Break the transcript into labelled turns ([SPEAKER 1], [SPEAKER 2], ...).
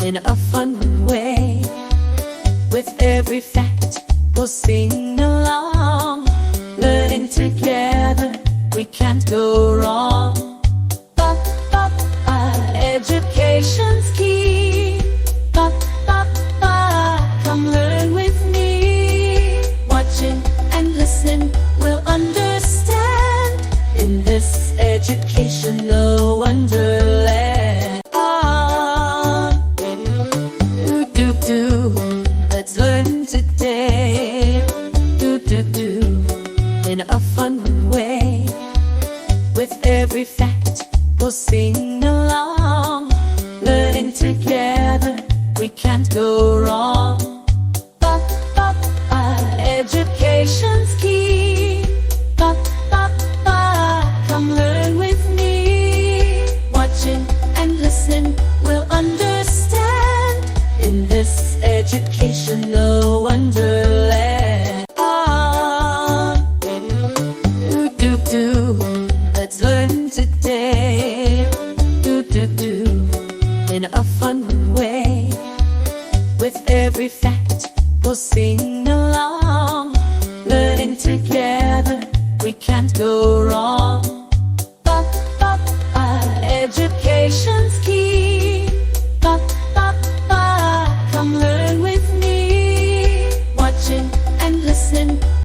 [SPEAKER 1] in a fun way. With every fact, we'll sing along. Learning together, we can't go wrong. Education's key. Come learn with me. Watching and listen, we'll understand in this educational wonderland. Let's learn today. In a fun way. With every fact, we'll sing along. Learning together, we can't go wrong. Education's key. Come learn with me. Watching and listen, we'll understand in this educational wonderland. Let's learn today. In a fun way. With every fact, we'll sing along. Learning together, we can't go wrong.